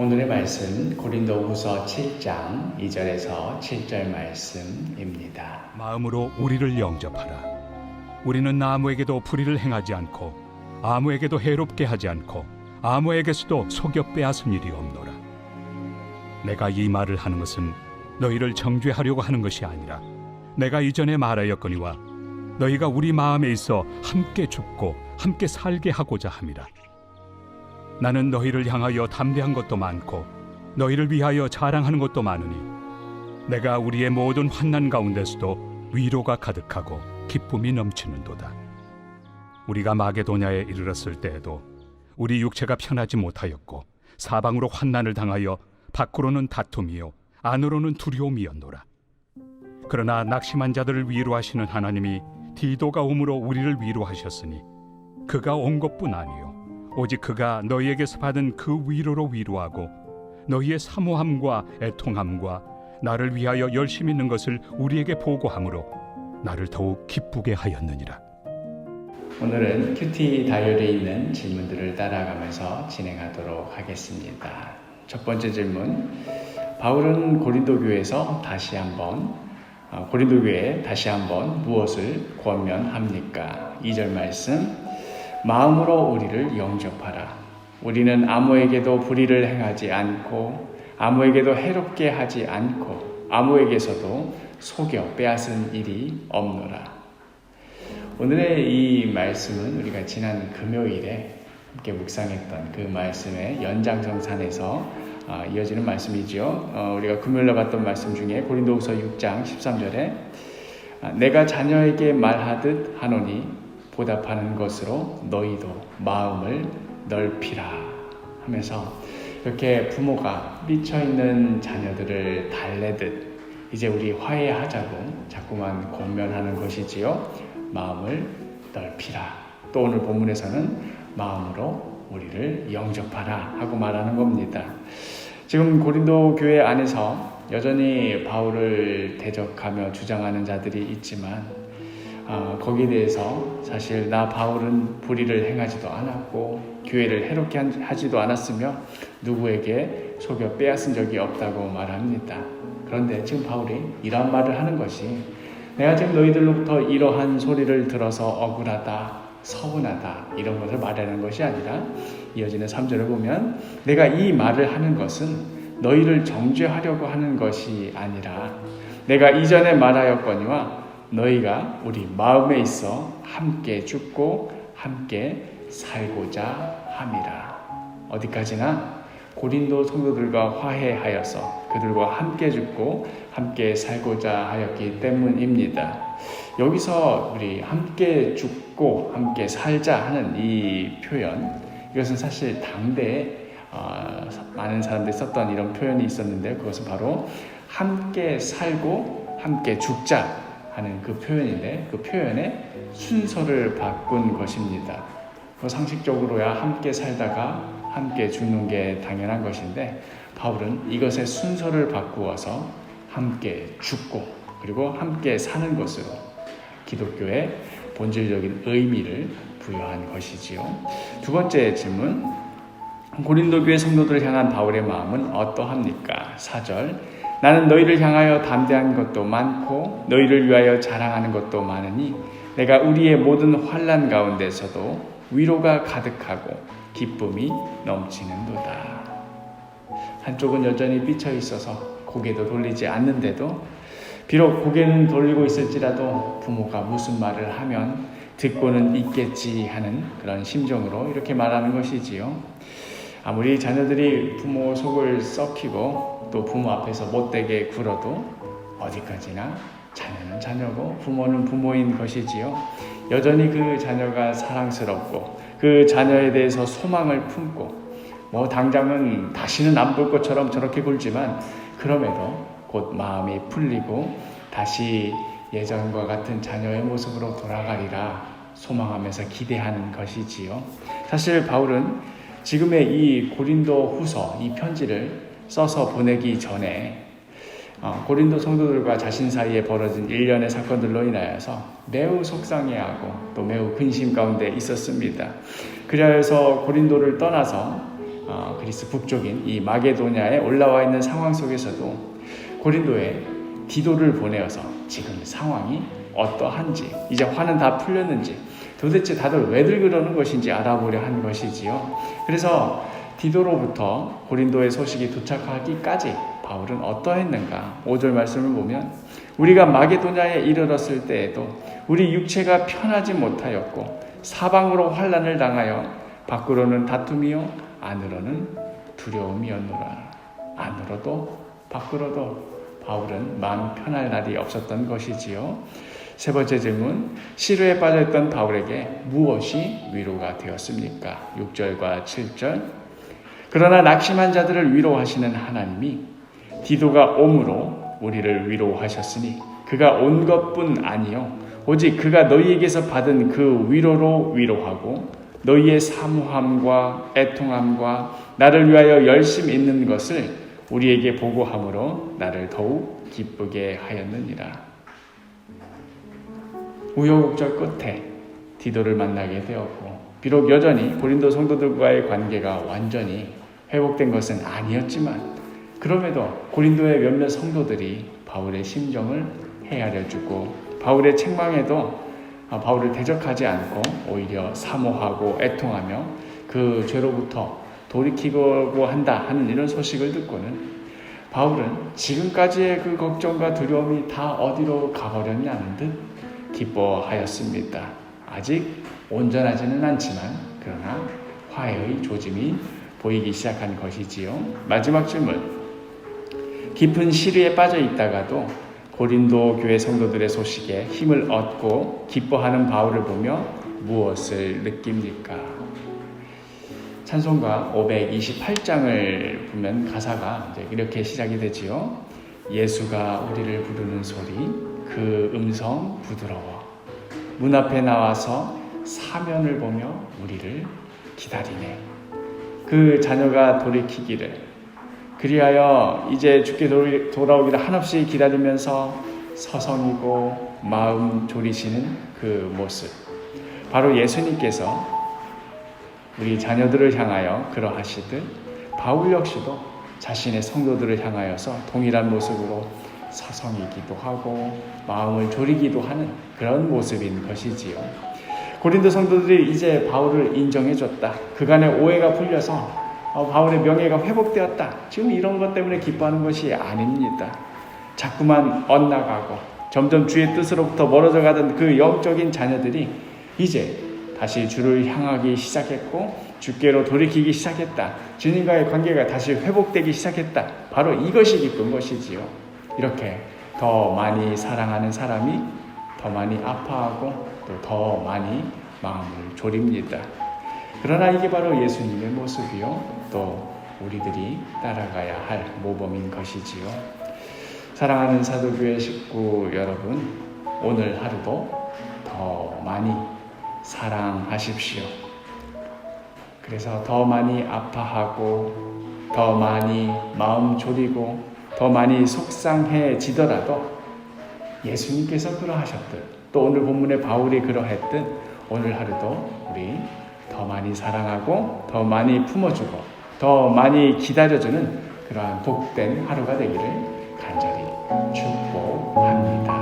오늘의 말씀 고린도후서 7장 2절에서 7절 말씀입니다. 마음으로 우리를 영접하라. 우리는 아무에게도 불의를 행하지 않고 아무에게도 해롭게 하지 않고 아무에게서도 속여 빼앗은 일이 없노라. 내가 이 말을 하는 것은 너희를 정죄하려고 하는 것이 아니라 내가 이전에 말하였거니와 너희가 우리 마음에 있어 함께 죽고 함께 살게 하고자 함이라. 나는 너희를 향하여 담대한 것도 많고 너희를 위하여 자랑하는 것도 많으니 내가 우리의 모든 환난 가운데서도 위로가 가득하고 기쁨이 넘치는도다. 우리가 마게도냐에 이르렀을 때에도 우리 육체가 편하지 못하였고 사방으로 환난을 당하여 밖으로는 다툼이요 안으로는 두려움이었노라. 그러나 낙심한 자들을 위로하시는 하나님이 디도가 오므로 우리를 위로하셨으니 그가 온 것뿐 아니요 오직 그가 너희에게서 받은 그 위로로 위로하고 너희의 사모함과 애통함과 나를 위하여 열심히 있는 것을 우리에게 보고함으로 나를 더욱 기쁘게 하였느니라. 오늘은 큐티 다이어리에 있는 질문들을 따라가면서 진행하도록 하겠습니다. 첫 번째 질문, 바울은 고린도 교회에 다시 한번 무엇을 권면합니까? 2절 말씀, 마음으로 우리를 영접하라. 우리는 아무에게도 불의를 행하지 않고 아무에게도 해롭게 하지 않고 아무에게서도 속여 빼앗은 일이 없노라. 오늘의 이 말씀은 우리가 지난 금요일에 함께 묵상했던 그 말씀의 연장선상에서 이어지는 말씀이죠. 우리가 금요일에 봤던 말씀 중에 고린도후서 6장 13절에 내가 자녀에게 말하듯 하노니 보답하는 것으로 너희도 마음을 넓히라 하면서 이렇게 부모가 미쳐있는 자녀들을 달래듯 이제 우리 화해하자고 자꾸만 권면하는 것이지요. 마음을 넓히라. 또 오늘 본문에서는 마음으로 우리를 영접하라 하고 말하는 겁니다. 지금 고린도 교회 안에서 여전히 바울을 대적하며 주장하는 자들이 있지만 거기에 대해서 사실 나 바울은 불의를 행하지도 않았고 교회를 해롭게 하지도 않았으며 누구에게 속여 빼앗은 적이 없다고 말합니다. 그런데 지금 바울이 이런 말을 하는 것이 내가 지금 너희들로부터 이러한 소리를 들어서 억울하다, 서운하다 이런 것을 말하는 것이 아니라 이어지는 3절을 보면 내가 이 말을 하는 것은 너희를 정죄하려고 하는 것이 아니라 내가 이전에 말하였거니와 너희가 우리 마음에 있어 함께 죽고 함께 살고자 함이라. 어디까지나 고린도 성도들과 화해하여서 그들과 함께 죽고 함께 살고자 하였기 때문입니다. 여기서 우리 함께 죽고 함께 살자 하는 이 표현, 이것은 사실 당대에 많은 사람들이 썼던 이런 표현이 있었는데 그것은 바로 함께 살고 함께 죽자 하는 그 표현인데 그 표현의 순서를 바꾼 것입니다. 상식적으로야 함께 살다가 함께 죽는 게 당연한 것인데 바울은 이것의 순서를 바꾸어서 함께 죽고 그리고 함께 사는 것으로 기독교의 본질적인 의미를 부여한 것이지요. 두 번째 질문, 고린도 교회 성도들을 향한 바울의 마음은 어떠합니까? 4절, 나는 너희를 향하여 담대한 것도 많고 너희를 위하여 자랑하는 것도 많으니 내가 우리의 모든 환난 가운데서도 위로가 가득하고 기쁨이 넘치는도다. 한쪽은 여전히 삐쳐 있어서 고개도 돌리지 않는데도 비록 고개는 돌리고 있을지라도 부모가 무슨 말을 하면 듣고는 있겠지 하는 그런 심정으로 이렇게 말하는 것이지요. 아무리 자녀들이 부모 속을 썩히고 또 부모 앞에서 못되게 굴어도 어디까지나 자녀는 자녀고 부모는 부모인 것이지요. 여전히 그 자녀가 사랑스럽고 그 자녀에 대해서 소망을 품고 당장은 다시는 안 볼 것처럼 저렇게 굴지만 그럼에도 곧 마음이 풀리고 다시 예전과 같은 자녀의 모습으로 돌아가리라 소망하면서 기대하는 것이지요. 사실 바울은 지금의 이 고린도 후서 이 편지를 써서 보내기 전에 고린도 성도들과 자신 사이에 벌어진 일련의 사건들로 인하여서 매우 속상해하고 또 매우 근심 가운데 있었습니다. 그래서 고린도를 떠나서 그리스 북쪽인 이 마게도냐에 올라와 있는 상황 속에서도 고린도에 디도를 보내어서 지금 상황이 어떠한지, 이제 화는 다 풀렸는지, 도대체 다들 왜들 그러는 것인지 알아보려 한 것이지요. 그래서 디도로부터 고린도의 소식이 도착하기까지 바울은 어떠했는가? 5절 말씀을 보면 우리가 마게도냐에 이르렀을 때에도 우리 육체가 편하지 못하였고 사방으로 환난을 당하여 밖으로는 다툼이요 안으로는 두려움이었노라. 안으로도 밖으로도 바울은 마음 편할 날이 없었던 것이지요. 세 번째 질문, 시루에 빠져있던 바울에게 무엇이 위로가 되었습니까? 6절과 7절. 그러나 낙심한 자들을 위로하시는 하나님이 디도가 옴으로 우리를 위로하셨으니 그가 온 것뿐 아니요 오직 그가 너희에게서 받은 그 위로로 위로하고 너희의 사모함과 애통함과 나를 위하여 열심 있는 것을 우리에게 보고함으로 나를 더욱 기쁘게 하였느니라. 우여곡절 끝에 디도를 만나게 되었고 비록 여전히 고린도 성도들과의 관계가 완전히 회복된 것은 아니었지만 그럼에도 고린도의 몇몇 성도들이 바울의 심정을 헤아려주고 바울의 책망에도 바울을 대적하지 않고 오히려 사모하고 애통하며 그 죄로부터 돌이키고 한다 하는 이런 소식을 듣고는 바울은 지금까지의 그 걱정과 두려움이 다 어디로 가버렸냐는 듯 기뻐하였습니다. 아직 온전하지는 않지만 그러나 화해의 조짐이 보이기 시작한 것이지요. 마지막 질문. 깊은 시리에 빠져 있다가도 고린도 교회 성도들의 소식에 힘을 얻고 기뻐하는 바울을 보며 무엇을 느낍니까? 찬송가 528장을 보면 가사가 이렇게 시작이 되지요. 예수가 우리를 부르는 소리, 그 음성 부드러워. 문 앞에 나와서 사면을 보며 우리를 기다리네. 그 자녀가 돌이키기를 그리하여 이제 주께 돌아오기를 한없이 기다리면서 서성이고 마음 졸이시는 그 모습, 바로 예수님께서 우리 자녀들을 향하여 그러하시듯 바울 역시도 자신의 성도들을 향하여서 동일한 모습으로 서성이기도 하고 마음을 졸이기도 하는 그런 모습인 것이지요. 고린도 성도들이 이제 바울을 인정해줬다. 그간의 오해가 풀려서 바울의 명예가 회복되었다. 지금 이런 것 때문에 기뻐하는 것이 아닙니다. 자꾸만 엇나가고 점점 주의 뜻으로부터 멀어져 가던 그 영적인 자녀들이 이제 다시 주를 향하기 시작했고 주께로 돌이키기 시작했다. 주님과의 관계가 다시 회복되기 시작했다. 바로 이것이 기쁜 것이지요. 이렇게 더 많이 사랑하는 사람이 더 많이 아파하고 또 더 많이 마음을 졸입니다. 그러나 이게 바로 예수님의 모습이요. 또 우리들이 따라가야 할 모범인 것이지요. 사랑하는 사도교회 식구 여러분, 오늘 하루도 더 많이 사랑하십시오. 그래서 더 많이 아파하고 더 많이 마음 졸이고 더 많이 속상해지더라도 예수님께서 그러하셨듯 또 오늘 본문의 바울이 그러했듯 오늘 하루도 우리 더 많이 사랑하고 더 많이 품어주고 더 많이 기다려주는 그러한 복된 하루가 되기를 간절히 축복합니다.